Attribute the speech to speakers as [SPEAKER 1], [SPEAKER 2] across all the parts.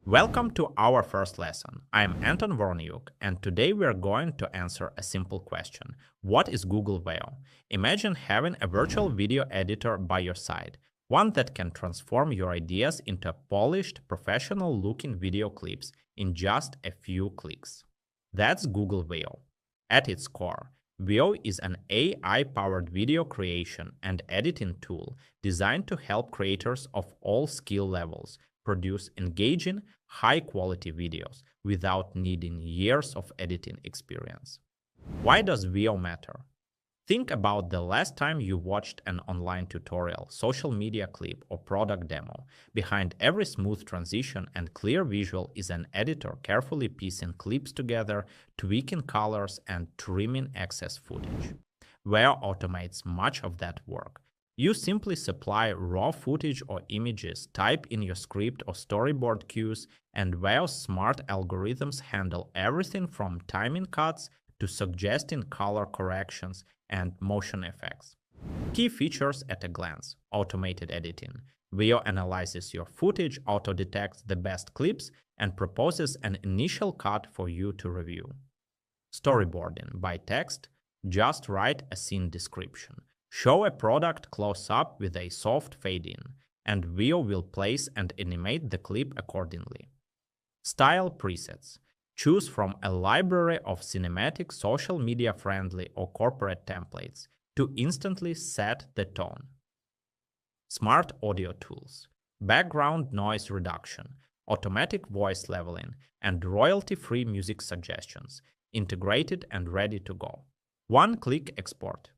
[SPEAKER 1] Welcome to our first lesson. I'm Anton Voronyuk, and today we are going to answer a simple question. What is Google Veo? Imagine having a virtual video editor by your side, one that can transform your ideas into polished, professional-looking video clips in just a few clicks. That's Google Veo. At its core, Veo is an AI-powered video creation and editing tool designed to help creators of all skill levels produce engaging, high-quality videos without needing years of editing experience. Why does Veo matter? Think about the last time you watched an online tutorial, social media clip, or product demo. Behind every smooth transition and clear visual is an editor carefully piecing clips together, tweaking colors, and trimming excess footage. Veo automates much of that work. You simply supply raw footage or images, type in your script or storyboard cues, and Veo's smart algorithms handle everything from timing cuts to suggesting color corrections and motion effects. Key features at a glance: automated editing. Veo analyzes your footage, auto-detects the best clips, and proposes an initial cut for you to review. Storyboarding by text. Just write a scene description. Show a product close up with a soft fade-in, and Veo will place and animate the clip accordingly. Style presets. Choose from a library of cinematic, social media-friendly or corporate templates to instantly set the tone. Smart audio tools. Background noise reduction, automatic voice leveling, and royalty-free music suggestions, integrated and ready to go. One-click export.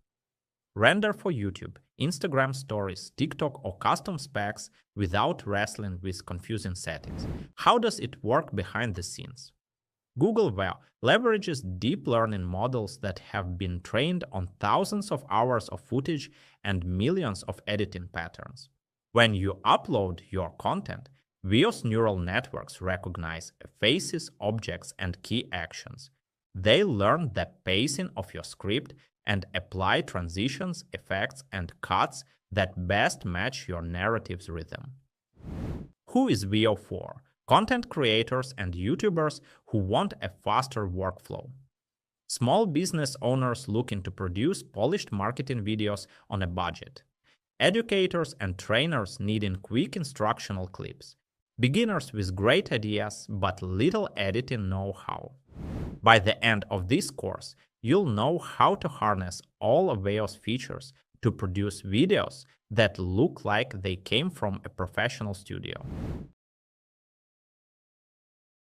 [SPEAKER 1] Render for YouTube, Instagram stories, TikTok, or custom specs without wrestling with confusing settings. How does it work behind the scenes? Google Veo leverages deep learning models that have been trained on thousands of hours of footage and millions of editing patterns. When you upload your content, Veo's neural networks recognize faces, objects, and key actions. They learn the pacing of your script and apply transitions, effects, and cuts that best match your narrative's rhythm. Who is Veo for? Content creators and YouTubers who want a faster workflow. Small business owners looking to produce polished marketing videos on a budget. Educators and trainers needing quick instructional clips. Beginners with great ideas but little editing know-how. By the end of this course, you'll know how to harness all of Veo's features to produce videos that look like they came from a professional studio.